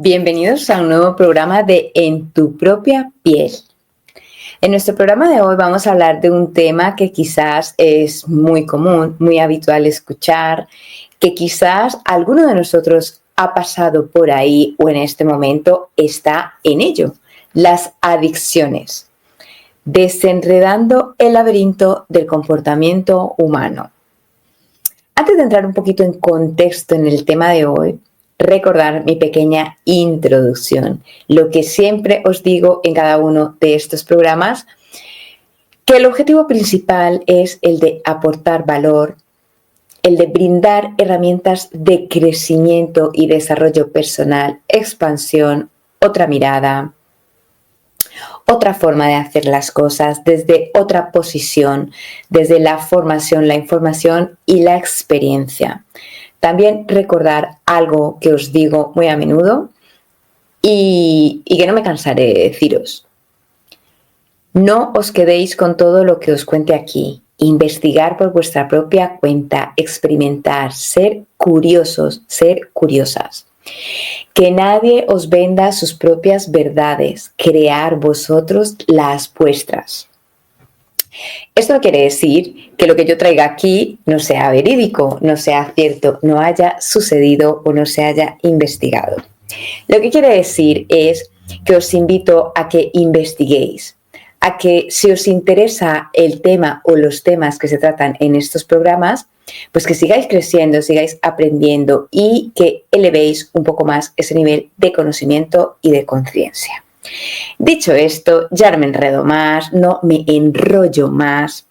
Bienvenidos a un nuevo programa de En tu propia piel. En nuestro programa de hoy vamos a hablar de un tema que quizás es muy común, muy habitual escuchar, que quizás alguno de nosotros ha pasado por ahí o en este momento está en ello: las adicciones. Desenredando el laberinto del comportamiento humano. Antes de entrar un poquito en contexto en el tema de hoy, recordar mi pequeña introducción. Lo que siempre os digo en cada uno de estos programas, que el objetivo principal es el de aportar valor, el de brindar herramientas de crecimiento y desarrollo personal, expansión, otra mirada, otra forma de hacer las cosas, desde otra posición, desde la formación, la información y la experiencia. También recordar algo que os digo muy a menudo y que no me cansaré de deciros. No os quedéis con todo lo que os cuente aquí. Investigar por vuestra propia cuenta, experimentar, ser curiosos, ser curiosas. Que nadie os venda sus propias verdades, crear vosotros las vuestras. Esto no quiere decir que lo que yo traiga aquí no sea verídico, no sea cierto, no haya sucedido o no se haya investigado. Lo que quiere decir es que os invito a que investiguéis, a que si os interesa el tema o los temas que se tratan en estos programas, pues que sigáis creciendo, sigáis aprendiendo y que elevéis un poco más ese nivel de conocimiento y de conciencia. Dicho esto, ya no me enredo más, no me enrollo más.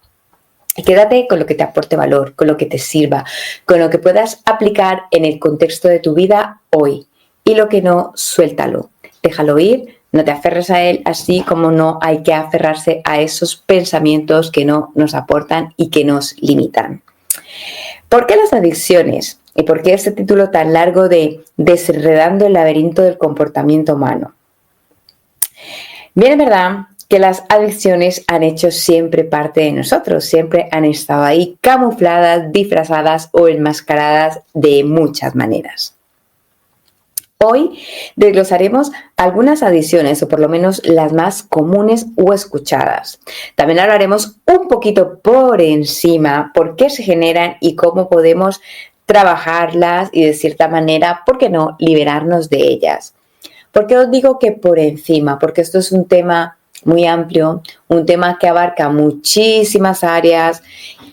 Quédate con lo que te aporte valor, con lo que te sirva, con lo que puedas aplicar en el contexto de tu vida hoy. Y lo que no, suéltalo, déjalo ir, no te aferres a él, así como no hay que aferrarse a esos pensamientos que no nos aportan y que nos limitan. ¿Por qué las adicciones? ¿Y por qué este título tan largo de Desenredando el laberinto del comportamiento humano? Bien, es verdad que las adicciones han hecho siempre parte de nosotros, siempre han estado ahí camufladas, disfrazadas o enmascaradas de muchas maneras. Hoy desglosaremos algunas adicciones, o por lo menos las más comunes o escuchadas. También hablaremos un poquito por encima por qué se generan y cómo podemos trabajarlas y de cierta manera, ¿por qué no?, liberarnos de ellas. ¿Por qué os digo que por encima? Porque esto es un tema muy amplio, un tema que abarca muchísimas áreas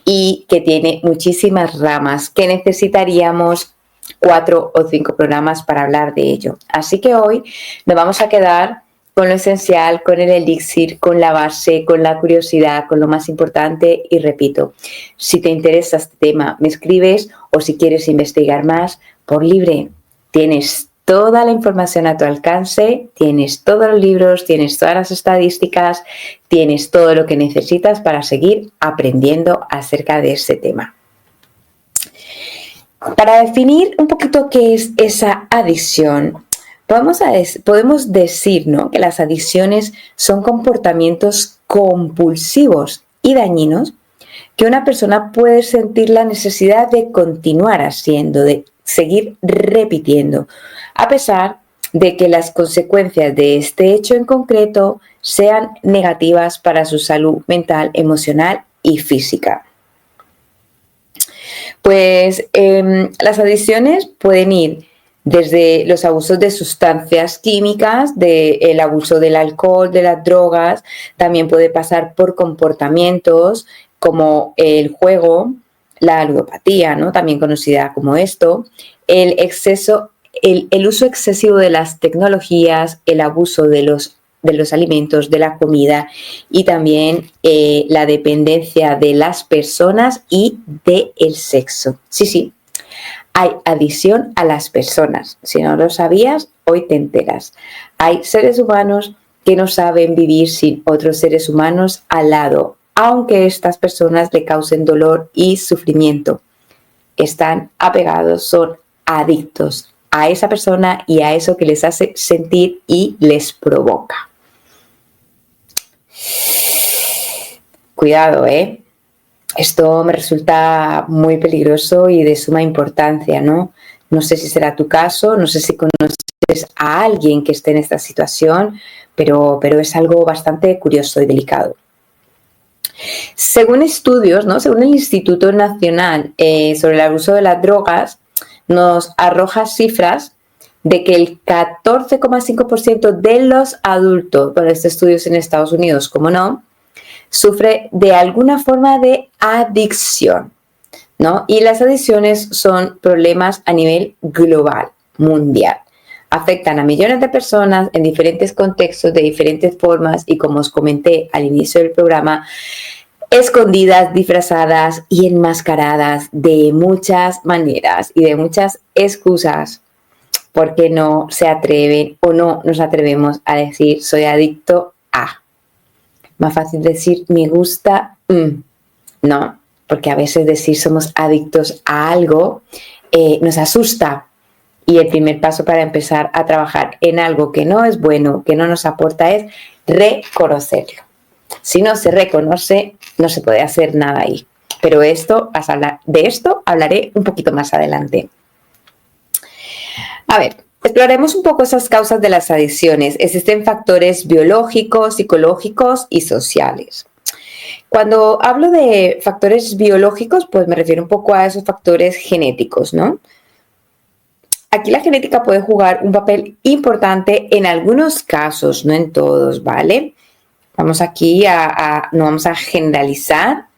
y que tiene muchísimas ramas que necesitaríamos 4 o 5 programas para hablar de ello. Así que hoy nos vamos a quedar con lo esencial, con el elixir, con la base, con la curiosidad, con lo más importante. Y repito, si te interesa este tema, me escribes, o si quieres investigar más, por libre. Tienes toda la información a tu alcance, tienes todos los libros, tienes todas las estadísticas, tienes todo lo que necesitas para seguir aprendiendo acerca de ese tema. Para definir un poquito qué es esa adicción, podemos decir, ¿no?, que las adicciones son comportamientos compulsivos y dañinos que una persona puede sentir la necesidad de continuar haciendo, de seguir repitiendo, a pesar de que las consecuencias de este hecho en concreto sean negativas para su salud mental, emocional y física. Pues las adicciones pueden ir desde los abusos de sustancias químicas, del abuso del alcohol, de las drogas, también puede pasar por comportamientos como el juego, la ludopatía, ¿no?, también conocida como esto, el uso excesivo de las tecnologías, el abuso de los alimentos, de la comida y también la dependencia de las personas y del sexo. Sí, hay adicción a las personas. Si no lo sabías, hoy te enteras. Hay seres humanos que no saben vivir sin otros seres humanos al lado, aunque estas personas le causen dolor y sufrimiento. Están apegados, son adictos a esa persona y a eso que les hace sentir y les provoca. Cuidado, Esto me resulta muy peligroso y de suma importancia, ¿no? No sé si será tu caso, no sé si conoces conoces a alguien que esté en esta situación, pero es algo bastante curioso y delicado. Según estudios, ¿no? Según el Instituto Nacional sobre el Abuso de las Drogas, nos arroja cifras de que el 14,5% de los adultos, bueno, este estudio es en Estados Unidos, como no, sufre de alguna forma de adicción, ¿no? Y las adicciones son problemas a nivel global, mundial. Afectan a millones de personas en diferentes contextos, de diferentes formas y, como os comenté al inicio del programa, escondidas, disfrazadas y enmascaradas de muchas maneras y de muchas excusas, porque no se atreven o no nos atrevemos a decir soy adicto a. Más fácil decir me gusta, no, porque a veces decir somos adictos a algo nos asusta. Y el primer paso para empezar a trabajar en algo que no es bueno, que no nos aporta, es reconocerlo. Si no se reconoce, no se puede hacer nada ahí. Pero de esto hablaré un poquito más adelante. A ver, exploraremos un poco esas causas de las adicciones. Existen factores biológicos, psicológicos y sociales. Cuando hablo de factores biológicos, pues me refiero un poco a esos factores genéticos, ¿no? Aquí la genética puede jugar un papel importante en algunos casos, no en todos, ¿vale? Vamos aquí no vamos a generalizar,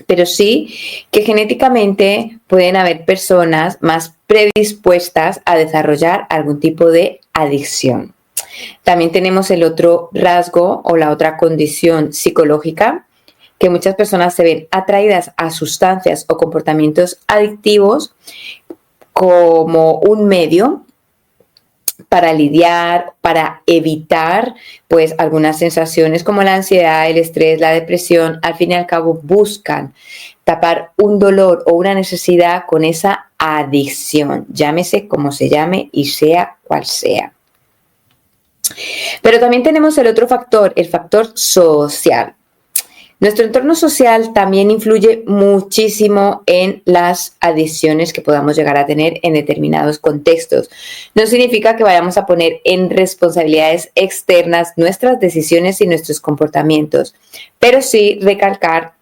pero sí que genéticamente pueden haber personas más predispuestas a desarrollar algún tipo de adicción. También tenemos el otro rasgo o la otra condición psicológica, que muchas personas se ven atraídas a sustancias o comportamientos adictivos como un medio para lidiar, para evitar pues algunas sensaciones como la ansiedad, el estrés, la depresión. Al fin y al cabo buscan tapar un dolor o una necesidad con esa adicción, llámese como se llame y sea cual sea. Pero también tenemos el otro factor, el factor social. Nuestro entorno social también influye muchísimo en las adicciones que podamos llegar a tener en determinados contextos. No significa que vayamos a poner en responsabilidades externas nuestras decisiones y nuestros comportamientos, pero sí recalcar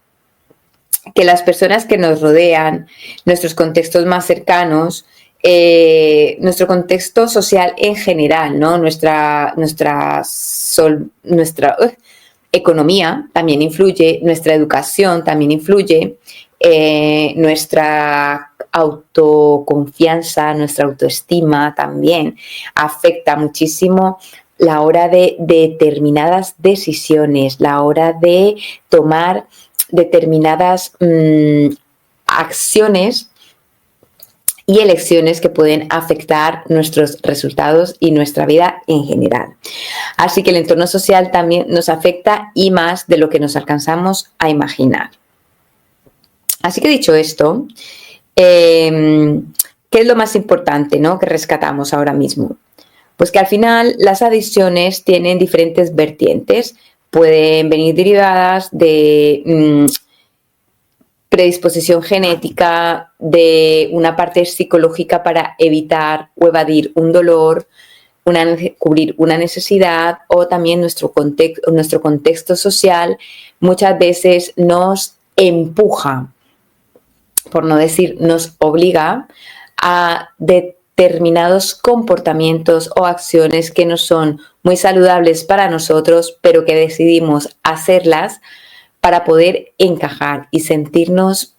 que las personas que nos rodean, nuestros contextos más cercanos, nuestro contexto social en general, ¿no? Nuestra economía también influye, nuestra educación también influye, nuestra autoconfianza, nuestra autoestima también afecta muchísimo la hora de determinadas decisiones, la hora de tomar determinadas acciones y elecciones que pueden afectar nuestros resultados y nuestra vida en general. Así que el entorno social también nos afecta y más de lo que nos alcanzamos a imaginar. Así que dicho esto, ¿qué es lo más importante, ¿no?, que rescatamos ahora mismo? Pues que al final las adicciones tienen diferentes vertientes. Pueden venir derivadas de predisposición genética, de una parte psicológica para evitar o evadir un dolor, cubrir una necesidad, o también nuestro contexto social muchas veces nos empuja, por no decir nos obliga, a determinados comportamientos o acciones que no son muy saludables para nosotros, pero que decidimos hacerlas para poder encajar y sentirnos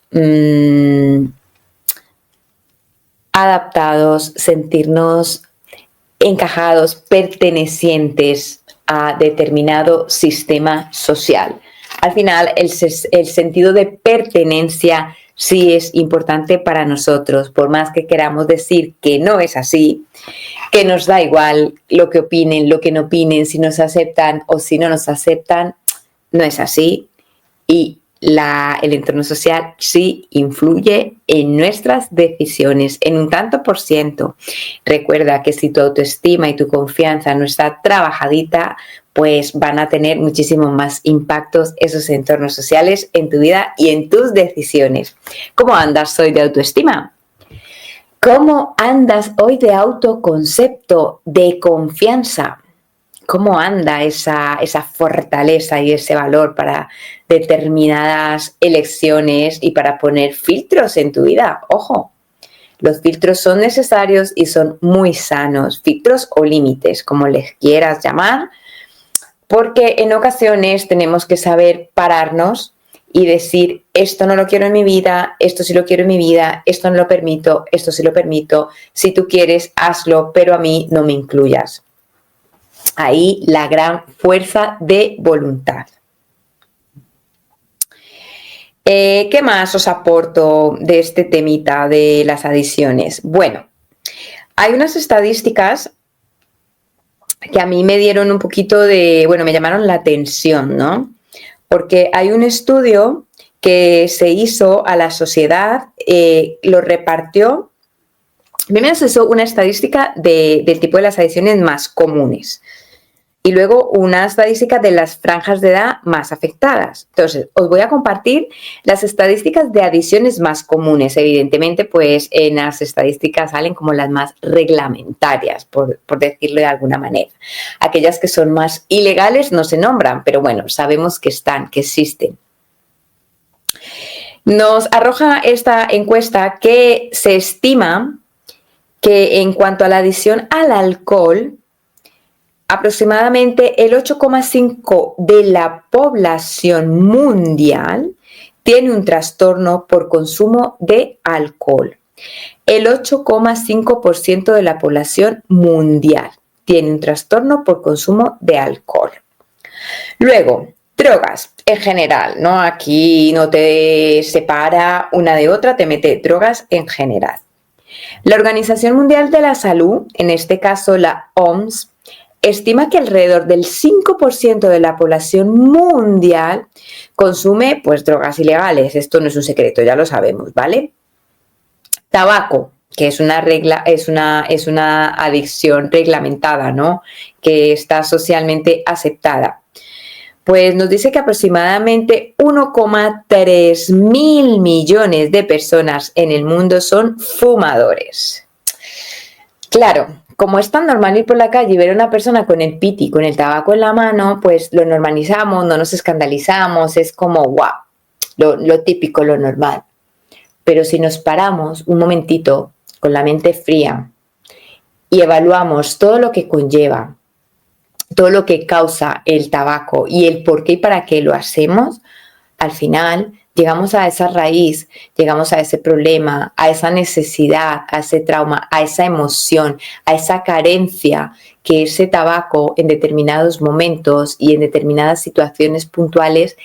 adaptados, sentirnos encajados, pertenecientes a determinado sistema social. Al final, el sentido de pertenencia sí es importante para nosotros, por más que queramos decir que no es así, que nos da igual lo que opinen, lo que no opinen, si nos aceptan o si no nos aceptan, no es así. Y el entorno social sí influye en nuestras decisiones en un tanto por ciento. Recuerda que si tu autoestima y tu confianza no está trabajadita, pues van a tener muchísimo más impactos esos entornos sociales en tu vida y en tus decisiones. ¿Cómo andas hoy de autoestima? ¿Cómo andas hoy de autoconcepto, de confianza? ¿Cómo anda esa fortaleza y ese valor para determinadas elecciones y para poner filtros en tu vida? Ojo, los filtros son necesarios y son muy sanos, filtros o límites, como les quieras llamar, porque en ocasiones tenemos que saber pararnos y decir, esto no lo quiero en mi vida, esto sí lo quiero en mi vida, esto no lo permito, esto sí lo permito, si tú quieres, hazlo, pero a mí no me incluyas. Ahí la gran fuerza de voluntad. ¿Qué más os aporto de este temita de las adicciones? Bueno, hay unas estadísticas que a mí me dieron un poquito me llamaron la atención, ¿no? Porque hay un estudio que se hizo a la sociedad, lo repartió. Primero se hizo una estadística del tipo de las adicciones más comunes y luego una estadística de las franjas de edad más afectadas. Entonces, os voy a compartir las estadísticas de adicciones más comunes. Evidentemente, pues en las estadísticas salen como las más reglamentarias, por decirlo de alguna manera. Aquellas que son más ilegales no se nombran, pero bueno, sabemos que están, que existen. Nos arroja esta encuesta que se estima que en cuanto a la adicción al alcohol, aproximadamente el 8,5% de la población mundial tiene un trastorno por consumo de alcohol. El 8,5% de la población mundial tiene un trastorno por consumo de alcohol. Luego, drogas en general, ¿no? Aquí no te separa una de otra, te mete drogas en general. La Organización Mundial de la Salud, en este caso la OMS, estima que alrededor del 5% de la población mundial consume pues drogas ilegales. Esto no es un secreto, ya lo sabemos, ¿vale? Tabaco, que es una adicción reglamentada, ¿no? Que está socialmente aceptada. Pues nos dice que aproximadamente 1,3 mil millones de personas en el mundo son fumadores. Claro, como es tan normal ir por la calle y ver a una persona con el piti, con el tabaco en la mano, pues lo normalizamos, no nos escandalizamos, es como guau, lo típico, lo normal. Pero si nos paramos un momentito con la mente fría y evaluamos todo lo que conlleva, todo lo que causa el tabaco y el por qué y para qué lo hacemos, al final llegamos a esa raíz, llegamos a ese problema, a esa necesidad, a ese trauma, a esa emoción, a esa carencia que ese tabaco en determinados momentos y en determinadas situaciones puntuales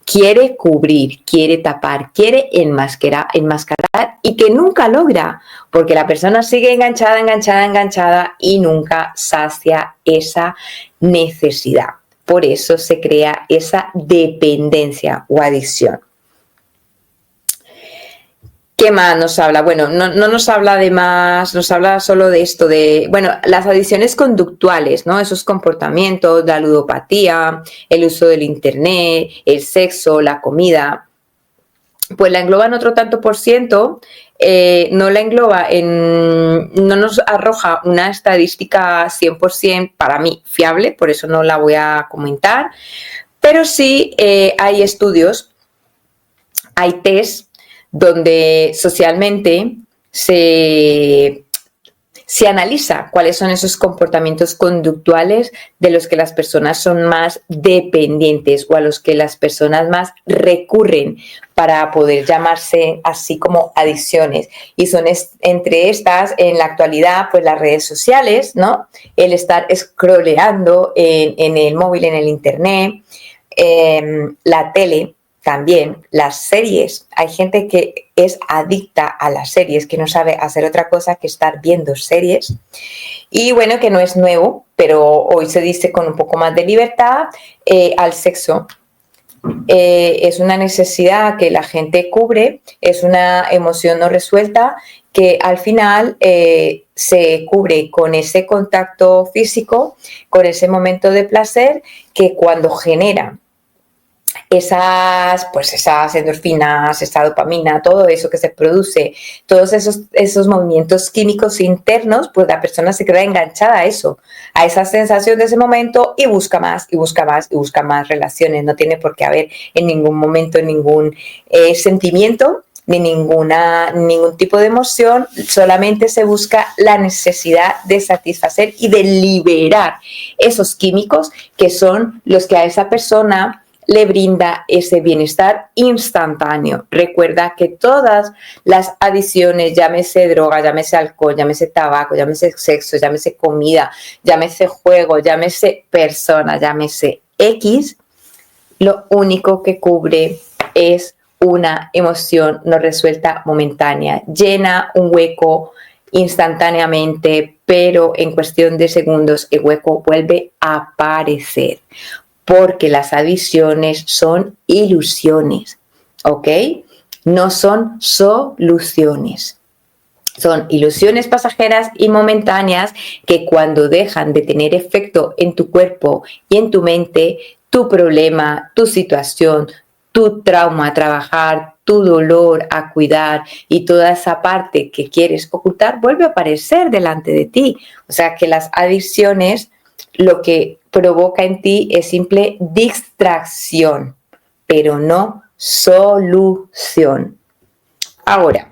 quiere cubrir, quiere tapar, quiere enmascarar y que nunca logra, porque la persona sigue enganchada y nunca sacia esa necesidad. Por eso se crea esa dependencia o adicción. ¿Qué más nos habla? Bueno, no nos habla de más, nos habla solo de esto, las adicciones conductuales, ¿no? Esos comportamientos, la ludopatía, el uso del internet, el sexo, la comida, pues la engloba en otro tanto por ciento, no la engloba no nos arroja una estadística 100% para mí fiable, por eso no la voy a comentar, pero sí hay estudios, hay test donde socialmente se analiza cuáles son esos comportamientos conductuales de los que las personas son más dependientes o a los que las personas más recurren para poder llamarse así como adicciones. Y son entre estas, en la actualidad, pues las redes sociales, ¿no? El estar scrolleando en el móvil, en el internet, la tele. También las series, hay gente que es adicta a las series, que no sabe hacer otra cosa que estar viendo series. Y bueno, que no es nuevo, pero hoy se dice con un poco más de libertad, al sexo. Es una necesidad que la gente cubre, es una emoción no resuelta que al final se cubre con ese contacto físico, con ese momento de placer que cuando genera esas endorfinas, esa dopamina, todo eso que se produce, todos esos movimientos químicos internos, pues la persona se queda enganchada a eso, a esa sensación de ese momento y busca más y busca más y busca más relaciones. No tiene por qué haber en ningún momento ningún sentimiento ni ningún tipo de emoción, solamente se busca la necesidad de satisfacer y de liberar esos químicos que son los que a esa persona le brinda ese bienestar instantáneo. Recuerda que todas las adiciones, llámese droga, llámese alcohol, llámese tabaco, llámese sexo, llámese comida, llámese juego, llámese persona, llámese X, lo único que cubre es una emoción no resuelta momentánea, llena un hueco instantáneamente, pero en cuestión de segundos el hueco vuelve a aparecer, porque las adicciones son ilusiones, ¿ok? No son soluciones. Son ilusiones pasajeras y momentáneas que cuando dejan de tener efecto en tu cuerpo y en tu mente, tu problema, tu situación, tu trauma a trabajar, tu dolor a cuidar y toda esa parte que quieres ocultar vuelve a aparecer delante de ti. O sea que las adicciones lo que provoca en ti es simple distracción, pero no solución. Ahora,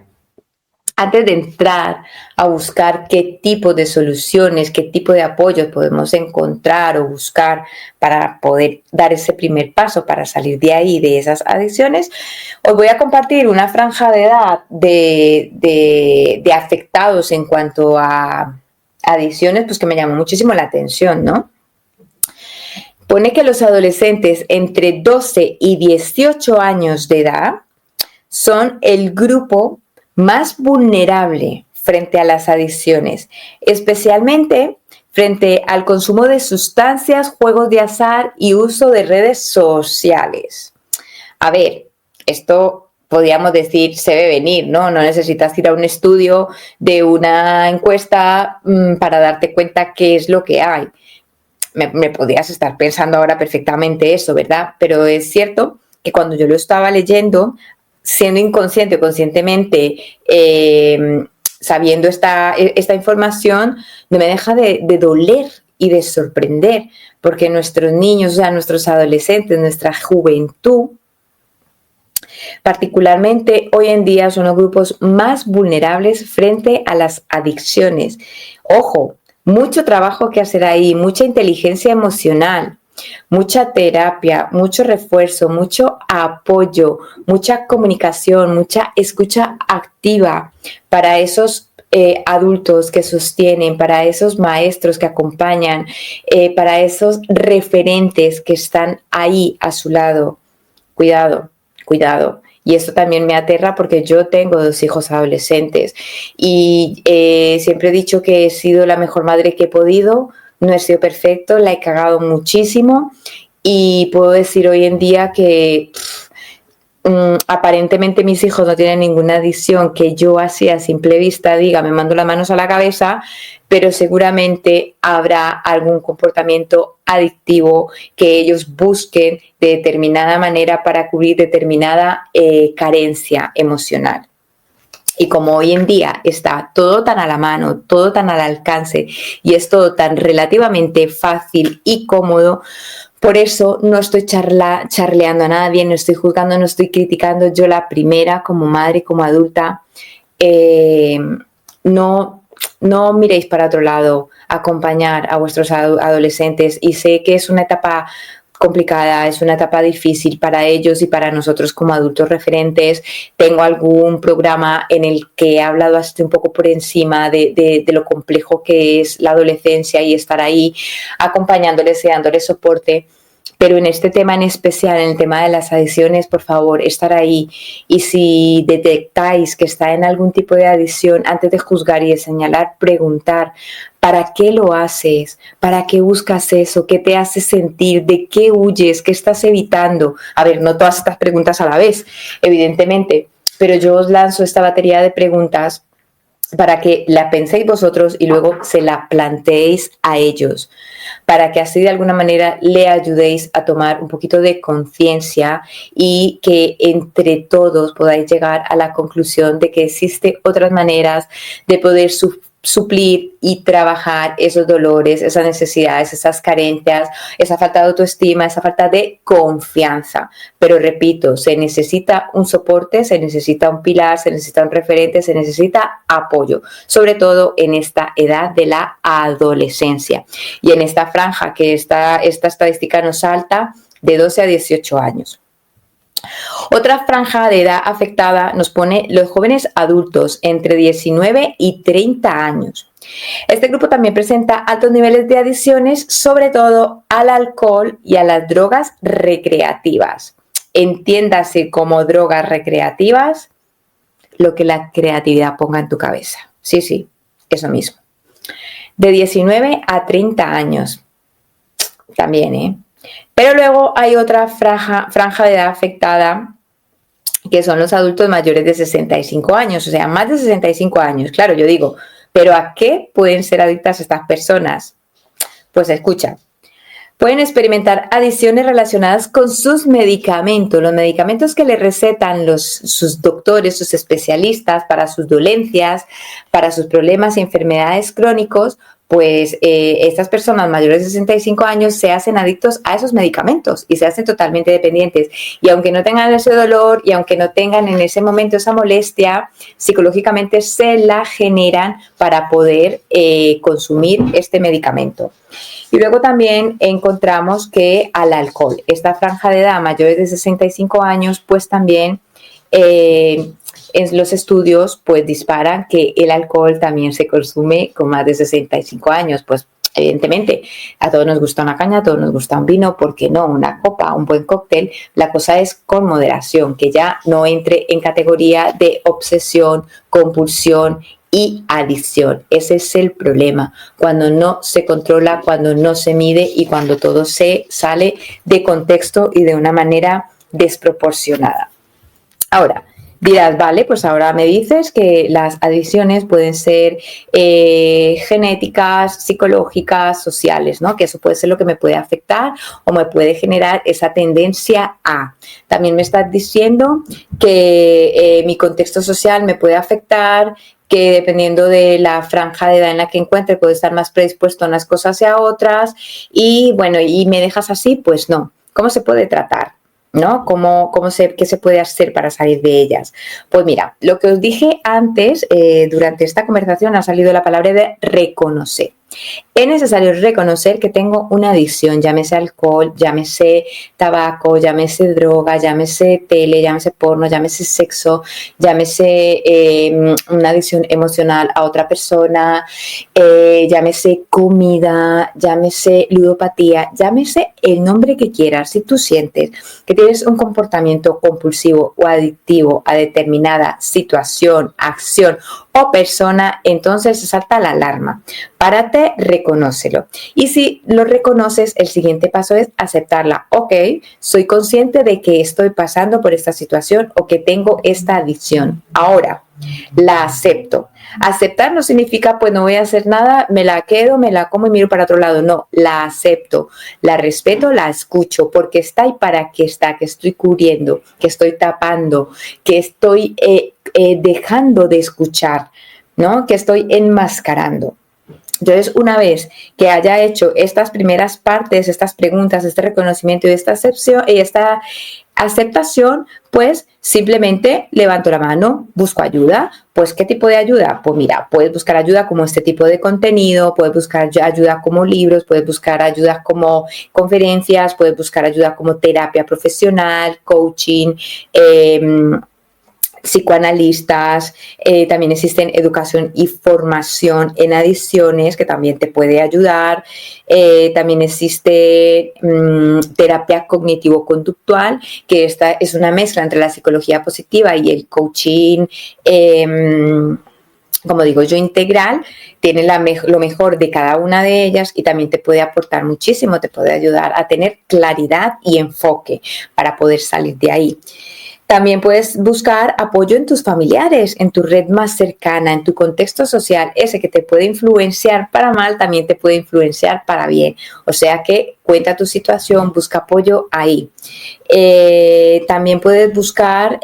antes de entrar a buscar qué tipo de soluciones, qué tipo de apoyos podemos encontrar o buscar para poder dar ese primer paso para salir de ahí, de esas adicciones, os voy a compartir una franja de edad de afectados en cuanto a adicciones, pues que me llamó muchísimo la atención, ¿no? Pone que los adolescentes entre 12 y 18 años de edad son el grupo más vulnerable frente a las adicciones, especialmente frente al consumo de sustancias, juegos de azar y uso de redes sociales. A ver, esto podríamos decir se ve venir, ¿no? No necesitas ir a un estudio de una encuesta para darte cuenta qué es lo que hay. Me podrías estar pensando ahora perfectamente eso, ¿verdad? Pero es cierto que cuando yo lo estaba leyendo, siendo inconsciente o conscientemente, sabiendo esta información, no me deja de doler y de sorprender, porque nuestros niños, o sea, nuestros adolescentes, nuestra juventud, particularmente hoy en día, son los grupos más vulnerables frente a las adicciones. Ojo, mucho trabajo que hacer ahí, mucha inteligencia emocional, mucha terapia, mucho refuerzo, mucho apoyo, mucha comunicación, mucha escucha activa para esos adultos que sostienen, para esos maestros que acompañan, para esos referentes que están ahí a su lado. Cuidado, cuidado. Y esto también me aterra porque yo tengo 2 hijos adolescentes y siempre he dicho que he sido la mejor madre que he podido. No he sido perfecto, la he cagado muchísimo y puedo decir hoy en día que aparentemente mis hijos no tienen ninguna adicción que yo así a simple vista diga, me mando las manos a la cabeza, pero seguramente habrá algún comportamiento adictivo que ellos busquen de determinada manera para cubrir determinada carencia emocional. Y como hoy en día está todo tan a la mano, todo tan al alcance y es todo tan relativamente fácil y cómodo, por eso no estoy charleando a nadie, no estoy juzgando, no estoy criticando. Yo la primera, como madre, como adulta, no miréis para otro lado, acompañar a vuestros adolescentes, y sé que es una etapa complicada, es una etapa difícil para ellos y para nosotros como adultos referentes. Tengo algún programa en el que he hablado hasta un poco por encima de lo complejo que es la adolescencia y estar ahí acompañándoles y dándoles soporte. Pero en este tema en especial, en el tema de las adicciones, por favor, estar ahí. Y si detectáis que está en algún tipo de adicción, antes de juzgar y de señalar, preguntar, ¿para qué lo haces? ¿Para qué buscas eso? ¿Qué te hace sentir? ¿De qué huyes? ¿Qué estás evitando? A ver, no todas estas preguntas a la vez, evidentemente, pero yo os lanzo esta batería de preguntas para que la penséis vosotros y luego se la planteéis a ellos, para que así de alguna manera le ayudéis a tomar un poquito de conciencia y que entre todos podáis llegar a la conclusión de que existen otras maneras de poder suplir y trabajar esos dolores, esas necesidades, esas carencias, esa falta de autoestima, esa falta de confianza. Pero repito, se necesita un soporte, se necesita un pilar, se necesita un referente, se necesita apoyo, sobre todo en esta edad de la adolescencia y en esta franja que esta estadística nos salta de 12 a 18 años. Otra franja de edad afectada nos pone los jóvenes adultos entre 19 y 30 años. Este grupo también presenta altos niveles de adicciones, sobre todo al alcohol y a las drogas recreativas. Entiéndase como drogas recreativas lo que la creatividad ponga en tu cabeza. Sí, eso mismo. De 19 a 30 años. También, Pero luego hay otra franja de edad afectada, que son los adultos mayores de 65 años, o sea, más de 65 años. Claro, yo digo, ¿pero a qué pueden ser adictas estas personas? Pues escucha, pueden experimentar adicciones relacionadas con sus medicamentos, los medicamentos que le recetan sus doctores, sus especialistas para sus dolencias, para sus problemas y enfermedades crónicos. Pues estas personas mayores de 65 años se hacen adictos a esos medicamentos y se hacen totalmente dependientes. Y aunque no tengan ese dolor y aunque no tengan en ese momento esa molestia, psicológicamente se la generan para poder consumir este medicamento. Y luego también encontramos que al alcohol, esta franja de edad mayores de 65 años, pues también en los estudios pues disparan que el alcohol también se consume con más de 65 años. Pues evidentemente a todos nos gusta una caña, a todos nos gusta un vino, ¿por qué no? Una copa, un buen cóctel. La cosa es con moderación, que ya no entre en categoría de obsesión, compulsión y adicción. Ese es el problema, cuando no se controla, cuando no se mide y cuando todo se sale de contexto y de una manera desproporcionada. Ahora, dirás, vale, pues ahora me dices que las adicciones pueden ser genéticas, psicológicas, sociales, ¿no? Que eso puede ser lo que me puede afectar o me puede generar esa tendencia a. También me estás diciendo que mi contexto social me puede afectar, que dependiendo de la franja de edad en la que encuentre puedo estar más predispuesto a unas cosas y a otras. Y bueno, ¿y me dejas así? Pues no. ¿Cómo se puede tratar? ¿No? ¿Qué se puede hacer para salir de ellas? Pues mira, lo que os dije antes, durante esta conversación ha salido la palabra de reconocer. Es necesario reconocer que tengo una adicción, llámese alcohol, llámese tabaco, llámese droga, llámese tele, llámese porno, llámese sexo, llámese una adicción emocional a otra persona, llámese comida, llámese ludopatía, llámese el nombre que quieras. Si tú sientes que tienes un comportamiento compulsivo o adictivo a determinada situación, acción o persona, entonces se salta la alarma. Párate, reconócelo. Y si lo reconoces, el siguiente paso es aceptarla. Ok, soy consciente de que estoy pasando por esta situación o que tengo esta adicción. Ahora, la acepto. Aceptar no significa, pues no voy a hacer nada, me la quedo, me la como y miro para otro lado. No, la acepto, la respeto, la escucho, porque está y para qué está, que estoy cubriendo, que estoy tapando, que estoy dejando de escuchar, ¿no? Que estoy enmascarando. Entonces, una vez que haya hecho estas primeras partes, estas preguntas, este reconocimiento y esta aceptación, pues simplemente levanto la mano, busco ayuda. Pues, ¿qué tipo de ayuda? Pues mira, puedes buscar ayuda como este tipo de contenido, puedes buscar ayuda como libros, puedes buscar ayuda como conferencias, puedes buscar ayuda como terapia profesional, coaching, psicoanalistas, también existen educación y formación en adicciones que también te puede ayudar, también existe terapia cognitivo-conductual, que esta es una mezcla entre la psicología positiva y el coaching, como digo yo, integral. Tiene lo mejor de cada una de ellas y también te puede aportar muchísimo, te puede ayudar a tener claridad y enfoque para poder salir de ahí. También puedes buscar apoyo en tus familiares, en tu red más cercana, en tu contexto social. Ese que te puede influenciar para mal, también te puede influenciar para bien. O sea que cuenta tu situación, busca apoyo ahí. También puedes buscar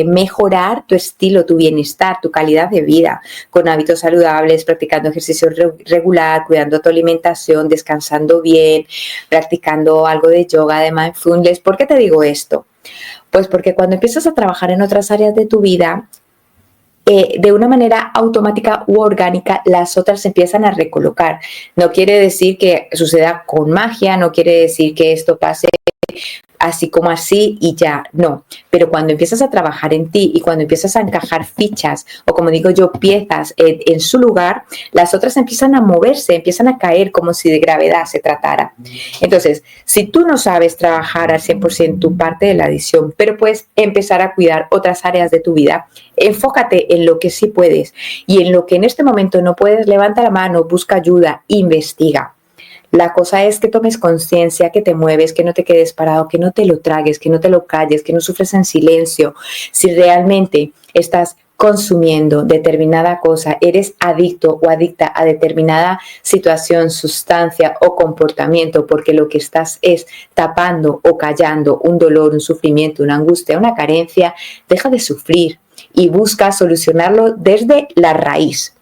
mejorar tu estilo, tu bienestar, tu calidad de vida, con hábitos saludables, practicando ejercicio regular, cuidando tu alimentación, descansando bien, practicando algo de yoga, de mindfulness. ¿Por qué te digo esto? Pues porque cuando empiezas a trabajar en otras áreas de tu vida, de una manera automática u orgánica, las otras se empiezan a recolocar. No quiere decir que suceda con magia, no quiere decir que esto pase así como así y ya, no. Pero cuando empiezas a trabajar en ti y cuando empiezas a encajar fichas o, como digo yo, piezas en su lugar, las otras empiezan a moverse, empiezan a caer como si de gravedad se tratara. Entonces, si tú no sabes trabajar al 100% tu parte de la adición, pero puedes empezar a cuidar otras áreas de tu vida, enfócate en lo que sí puedes y en lo que en este momento no puedes, levanta la mano, busca ayuda, investiga. La cosa es que tomes conciencia, que te mueves, que no te quedes parado, que no te lo tragues, que no te lo calles, que no sufres en silencio. Si realmente estás consumiendo determinada cosa, eres adicto o adicta a determinada situación, sustancia o comportamiento, porque lo que estás es tapando o callando un dolor, un sufrimiento, una angustia, una carencia, deja de sufrir y busca solucionarlo desde la raíz.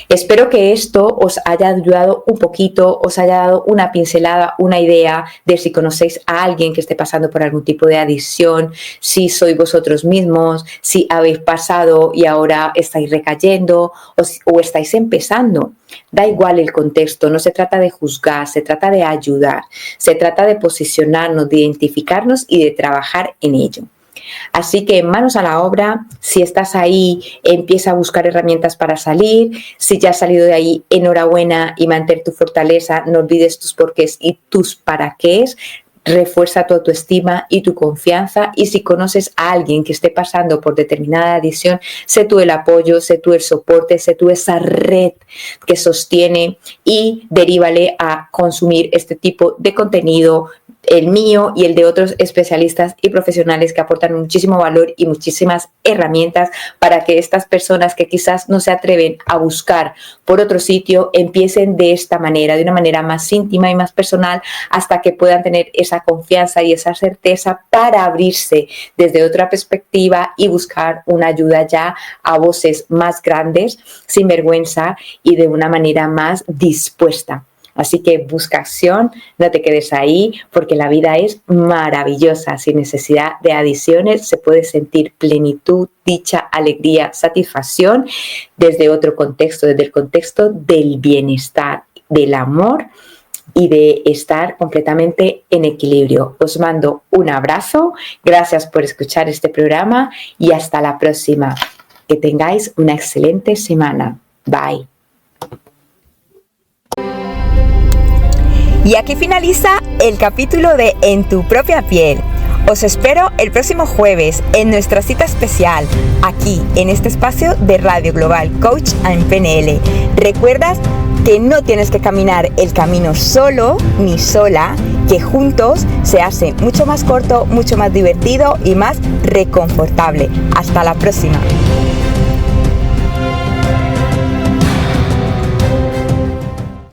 Espero que esto os haya ayudado un poquito, os haya dado una pincelada, una idea de si conocéis a alguien que esté pasando por algún tipo de adicción, si sois vosotros mismos, si habéis pasado y ahora estáis recayendo o estáis empezando. Da igual el contexto, no se trata de juzgar, se trata de ayudar, se trata de posicionarnos, de identificarnos y de trabajar en ello. Así que manos a la obra. Si estás ahí, empieza a buscar herramientas para salir. Si ya has salido de ahí, enhorabuena y mantén tu fortaleza. No olvides tus porqués y tus para qués. Refuerza tu autoestima y tu confianza, y si conoces a alguien que esté pasando por determinada adicción, sé tú el apoyo, sé tú el soporte, sé tú esa red que sostiene y derívale a consumir este tipo de contenido, el mío y el de otros especialistas y profesionales que aportan muchísimo valor y muchísimas herramientas para que estas personas que quizás no se atreven a buscar por otro sitio empiecen de esta manera, de una manera más íntima y más personal, hasta que puedan tener esa confianza y esa certeza para abrirse desde otra perspectiva y buscar una ayuda ya a voces más grandes, sin vergüenza y de una manera más dispuesta. Así que busca acción, no te quedes ahí, porque la vida es maravillosa. Sin necesidad de adiciones se puede sentir plenitud, dicha, alegría, satisfacción desde otro contexto, desde el contexto del bienestar, del amor y de estar completamente en equilibrio. Os mando un abrazo, gracias por escuchar este programa y hasta la próxima. Que tengáis una excelente semana. Bye. Y aquí finaliza el capítulo de En tu propia piel. Os espero el próximo jueves en nuestra cita especial, aquí en este espacio de Radio Global Coach en PNL. ¿Recuerdas que no tienes que caminar el camino solo ni sola, que juntos se hace mucho más corto, mucho más divertido y más reconfortable? Hasta la próxima.